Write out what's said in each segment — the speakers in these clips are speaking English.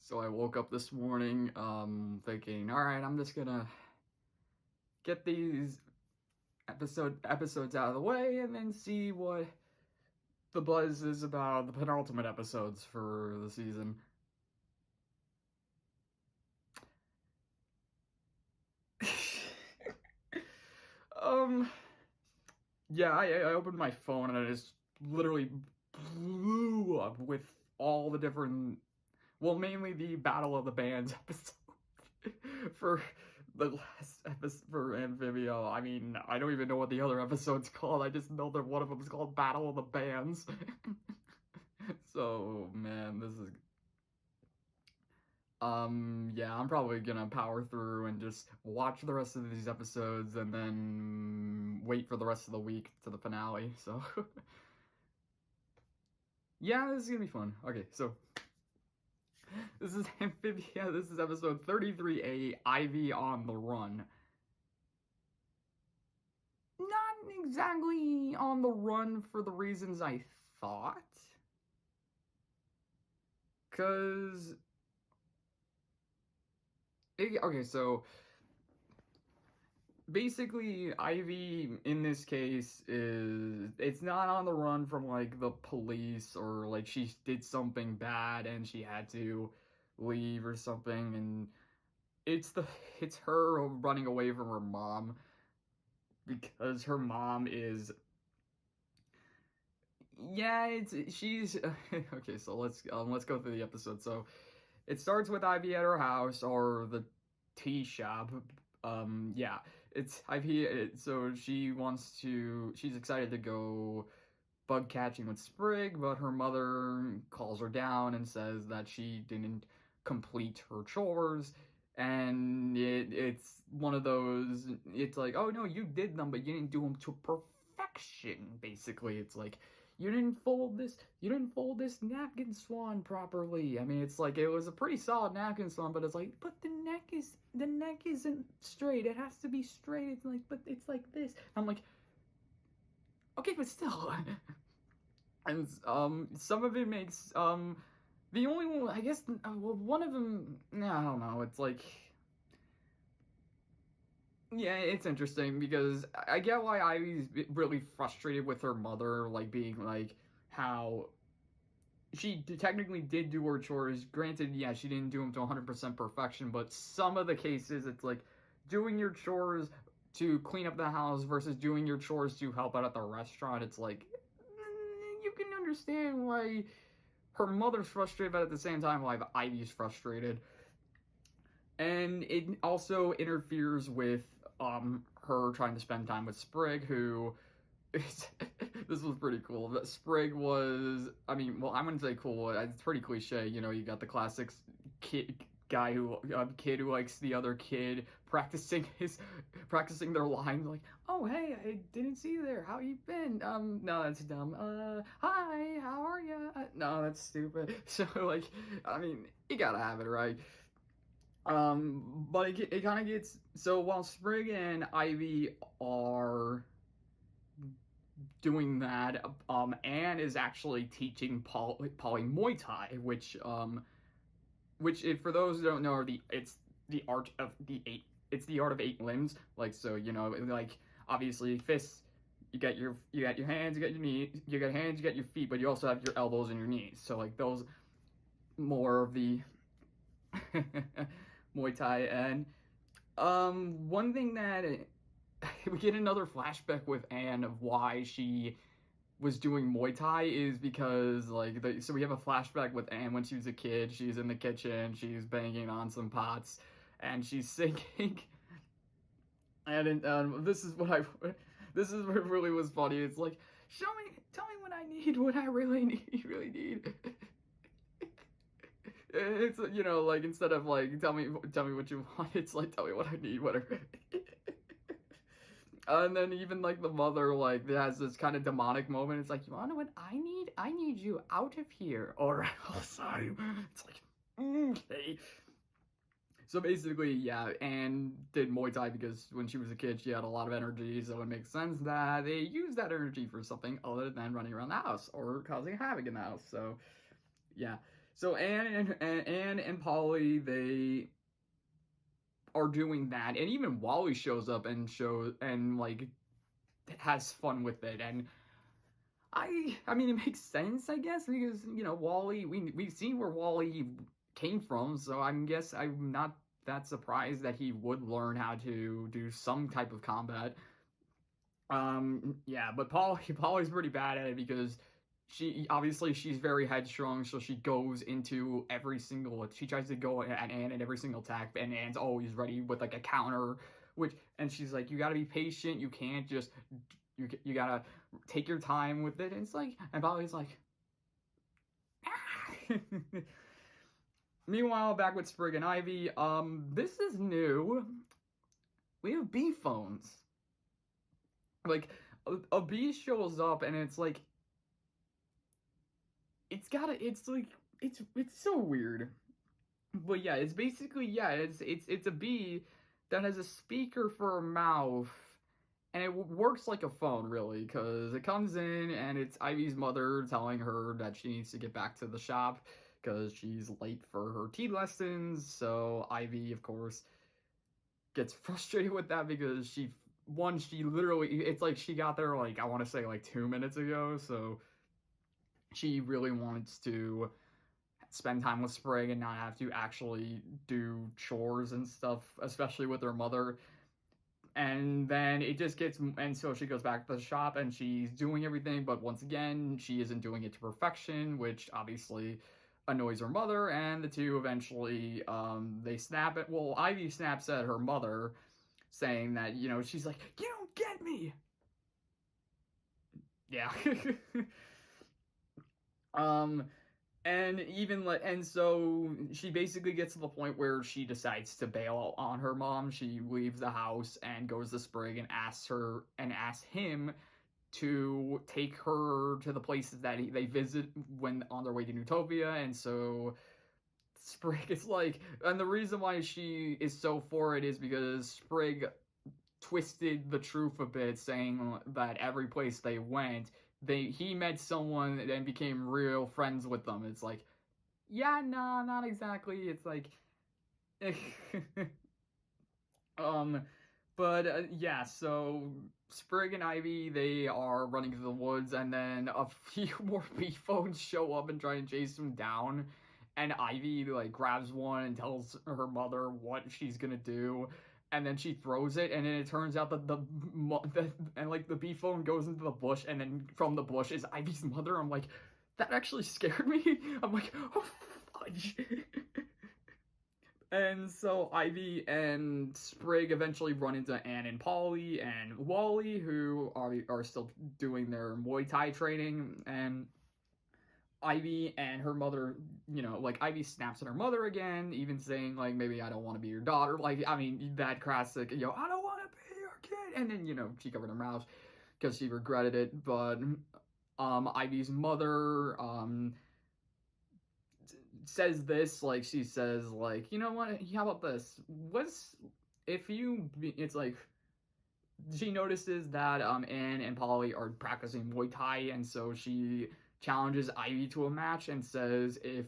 So I woke up this morning, thinking, all right, I'm just gonna get these episodes out of the way and then see what the buzz is about the penultimate episodes for the season. um, yeah, I opened my phone and it just literally blew up with all the different, well, mainly the Battle of the Bands episode. For the last episode for Amphibia. I mean, I don't even know what the other episode's called. I just know that one of them is called Battle of the Bands. So, man, this is yeah, I'm probably gonna power through and just watch the rest of these episodes and then wait for the rest of the week to the finale. So, yeah, this is gonna be fun. Okay, so this is Amphibia. This is episode 33A, Ivy on the Run. Not exactly on the run for the reasons I thought. Because, okay, so basically, Ivy in this case it's not on the run from like the police or like she did something bad and she had to leave or something. And it's the it's her running away from her mom because her mom is, yeah, it's she's okay. So let's go through the episode. So it starts with Ivy at her house or the tea shop. Yeah, it's Ivy. So she's excited to go bug catching with Sprig, but her mother calls her down and says that she didn't complete her chores. And it's one of those, it's like, oh no, you did them, but you didn't do them to perfection, basically. It's like, you didn't fold this napkin swan properly. I mean, it's like, it was a pretty solid napkin swan, but it's like, but the neck isn't straight. It has to be straight. It's like, but it's like this. I'm like, okay, but still. And some of it makes the only one, I guess, well, one of them, I don't know, it's like, yeah, it's interesting because I get why Ivy's really frustrated with her mother, like being like how she technically did do her chores. Granted, yeah, she didn't do them to 100% perfection, but some of the cases it's like doing your chores to clean up the house versus doing your chores to help out at the restaurant. It's like, you can understand why her mother's frustrated, but at the same time, why Ivy's frustrated. And it also interferes with her trying to spend time with Sprig, who this was pretty cool. That Sprig was, I mean, well, I wouldn't say cool. It's pretty cliche. You know, you got the classics kid who likes the other kid practicing their lines like, oh hey, I didn't see you there, how you been? No, that's dumb. Hi, how are you? No, that's stupid. So like, I mean, you gotta have it, right? But it kind of gets, so while Sprig and Ivy are doing that, Anne is actually teaching Polly Muay Thai, which, if, for those who don't know, are it's the art of the eight. It's the art of eight limbs. Like, so, you know, like, obviously fists. You got your hands, you got your knees, you got hands, you got your feet, but you also have your elbows and your knees. So like those more of the Muay Thai. And one thing that we get another flashback with Anne of why she was doing Muay Thai is because like so we have a flashback with Anne when she was a kid. She's in the kitchen, she's banging on some pots, and she's singing. And this is what really was funny. It's like, tell me what I need, what I really need, really need. It's, you know, like, instead of like tell me what you want, it's like tell me what I need, whatever. And then even like the mother like has this kind of demonic moment. It's like, you want to know what I need? I need you out of here, or else I'm. It's like, okay. So basically, yeah, Anne did Muay Thai because when she was a kid, she had a lot of energy. So it makes sense that they use that energy for something other than running around the house or causing havoc in the house. So yeah. So Anne and Polly, they are doing that, and even Wally shows up and like has fun with it, and I mean, it makes sense, I guess, because Wally, we've seen where Wally came from, so I guess I'm not that surprised that he would learn how to do some type of combat. Yeah, but Polly's pretty bad at it because she's very headstrong, so she goes into she tries to go at Anne in every single attack, and Anne's always ready with like a counter, and she's like, you gotta be patient, you can't just, you gotta take your time with it, and it's like, and Polly's like, ah! Meanwhile, back with Sprig and Ivy, this is new. We have bee phones. Like, a bee shows up, and it's like, it's so weird. But yeah, it's basically, yeah, it's a bee that has a speaker for a mouth, and it works like a phone, really, because it comes in, and it's Ivy's mother telling her that she needs to get back to the shop because she's late for her tea lessons. So Ivy, of course, gets frustrated with that because she literally, it's like she got there, like, I want to say, like, 2 minutes ago, so she really wants to spend time with Sprig and not have to actually do chores and stuff, especially with her mother. And then it just gets, and so she goes back to the shop and she's doing everything, but once again, she isn't doing it to perfection, which obviously annoys her mother, and the two eventually, they snap it. Well, Ivy snaps at her mother, saying that, she's like, you don't get me! Yeah. And so she basically gets to the point where she decides to bail on her mom. She leaves the house and goes to Sprig and asks him to take her to the places that they visit when on their way to Newtopia. And so Sprig is like, and the reason why she is so for it is because Sprig twisted the truth a bit, saying that every place they went, he met someone and became real friends with them. It's like, yeah, nah, not exactly. It's like, um, but yeah. So Sprig and Ivy, they are running through the woods, and then a few more bee phones show up and try and chase them down. And Ivy like grabs one and tells her mother what she's gonna do, and then she throws it, and then it turns out that and like the bee phone goes into the bush, and then from the bush is Ivy's mother. I'm like, that actually scared me. I'm like, oh fudge. And so Ivy and Sprig eventually run into Anne and Polly and Wally, who are still doing their Muay Thai training, and Ivy and her mother, like Ivy snaps at her mother again, even saying like, maybe I don't want to be your daughter. Like, I mean, that classic, I don't want to be your kid. And then, she covered her mouth because she regretted it. But Ivy's mother says this, like, she says like, you know what? How about this? It's like, she notices that Anne and Polly are practicing Muay Thai, and so she challenges Ivy to a match and says if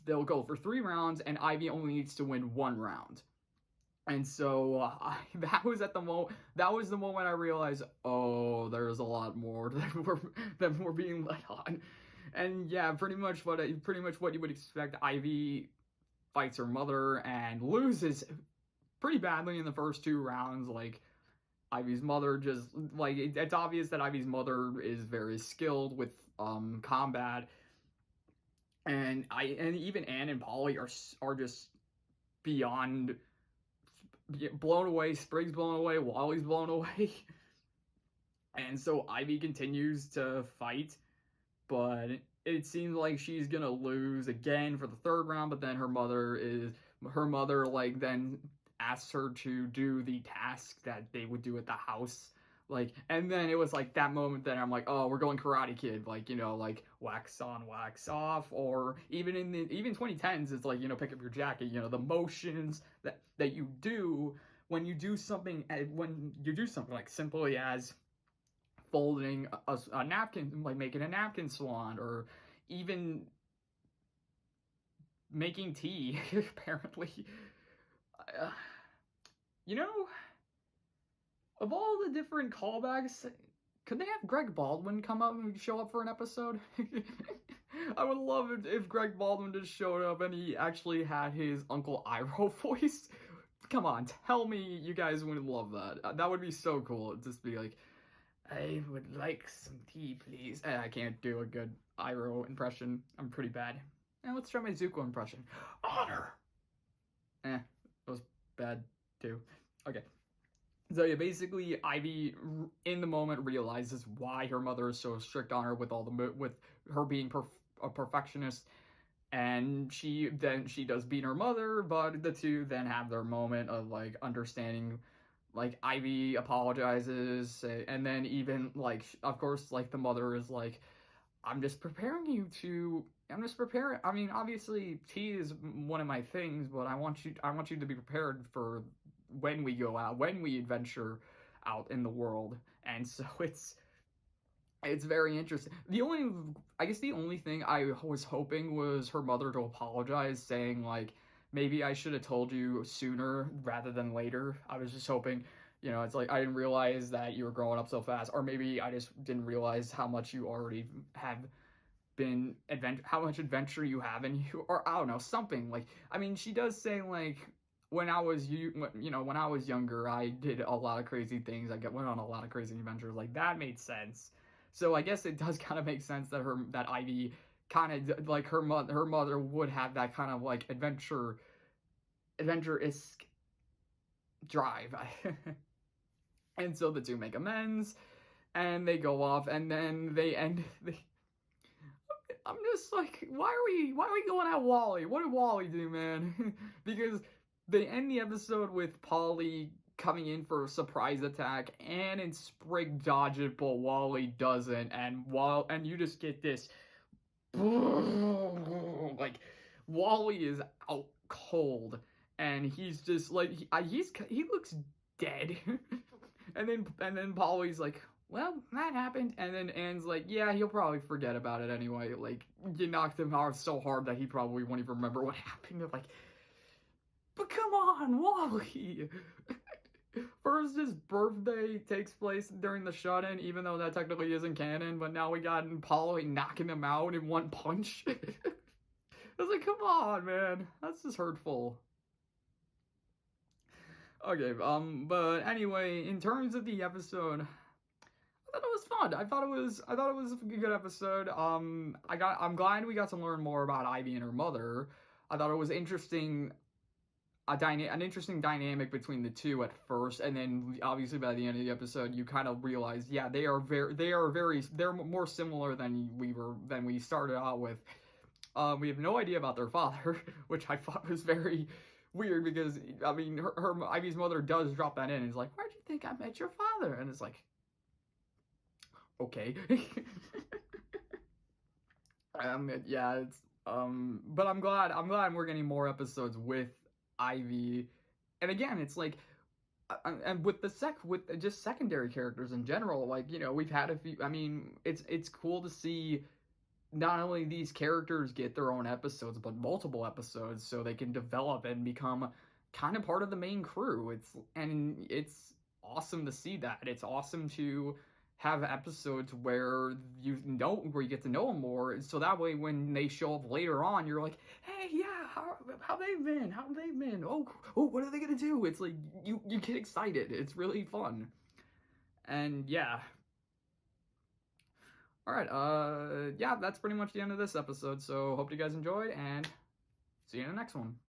they'll go for 3 rounds and Ivy only needs to win 1 round. And so that was the moment I realized, oh, there's a lot more that we're being let on. And yeah, pretty much what you would expect. Ivy fights her mother and loses pretty badly in the first 2 rounds. Like, Ivy's mother just, like, it's obvious that Ivy's mother is very skilled with combat, and even Anne and Polly are just beyond blown away. Sprig's blown away. Wally's blown away. And so Ivy continues to fight, but it seems like she's gonna lose again for the 3rd round. But then her mother like then asks her to do the task that they would do at the house. Like, and then it was like that moment that I'm like, oh, we're going Karate Kid, like, like wax on, wax off, or even in the 2010s, it's like, pick up your jacket, the motions that you do when you do something like simply as folding a napkin, like making a napkin swan, or even making tea, apparently. Uh, you know, of all the different callbacks, could they have Greg Baldwin come up and show up for an episode? I would love it if Greg Baldwin just showed up and he actually had his Uncle Iroh voice. Come on, tell me you guys would love that. That would be so cool. It'd just be like, I would like some tea, please. I can't do a good Iroh impression. I'm pretty bad. Now let's try my Zuko impression. Honor! It was bad too. Okay. So yeah, basically, Ivy, in the moment, realizes why her mother is so strict on her with with her being a perfectionist, and she does beat her mother, but the two then have their moment of like understanding. Like Ivy apologizes, and then even like of course like the mother is like, I'm just preparing you to. I'm just preparing. I mean, obviously, tea is one of my things, but I want you to be prepared for when we go out, when we adventure out in the world. And so it's very interesting. I guess the only thing I was hoping was her mother to apologize, saying like, maybe I should have told you sooner rather than later. I was just hoping, it's like I didn't realize that you were growing up so fast, or maybe I just didn't realize how much you already have been how much adventure you have in you, or I don't know, something like. I mean, she does say like, when I was when I was younger, I did a lot of crazy things. Went on a lot of crazy adventures. Like that made sense. So I guess it does kind of make sense that Ivy kind of like her mother would have that kind of like adventure-esque drive. And so the two make amends, and they go off, and then they end. I'm just like, why are we going at Wally? What did Wally do, man? Because they end the episode with Polly coming in for a surprise attack, and in Sprig dodge it, but Wally doesn't, and you just get this like Wally is out cold, and he's just like he looks dead. and then Polly's like, well, that happened. And then Anne's like, yeah, he'll probably forget about it anyway. Like, you knocked him out so hard that he probably won't even remember what happened. Like, but come on, Wally! First, his birthday takes place during the shut-in, even though that technically isn't canon, but now we got Polly knocking him out in one punch. I was like, come on, man. That's just hurtful. Okay, but anyway, in terms of the episode, I thought it was fun. I thought it was a good episode. I'm glad we got to learn more about Ivy and her mother. I thought it was interesting, an interesting dynamic between the two at first, and then obviously by the end of the episode, you kind of realize, yeah, they're more similar than we started out with. We have no idea about their father, which I thought was very weird because I mean, her Ivy's mother does drop that in, and is like, "Where'd you think I met your father?" And it's like, okay. Yeah, it's but I'm glad we're getting more episodes with Ivy, and again, it's like, and with just secondary characters in general, like, we've had a few. I mean, it's cool to see not only these characters get their own episodes, but multiple episodes, so they can develop and become kind of part of the main crew. It's awesome to see that. It's awesome to have episodes where you get to know them more, so that way when they show up later on, you're like, hey, yeah, how they've been, oh, what are they gonna do? It's like you get excited. It's really fun. And yeah. Alright, yeah, that's pretty much the end of this episode, so hope you guys enjoyed, and see you in the next one.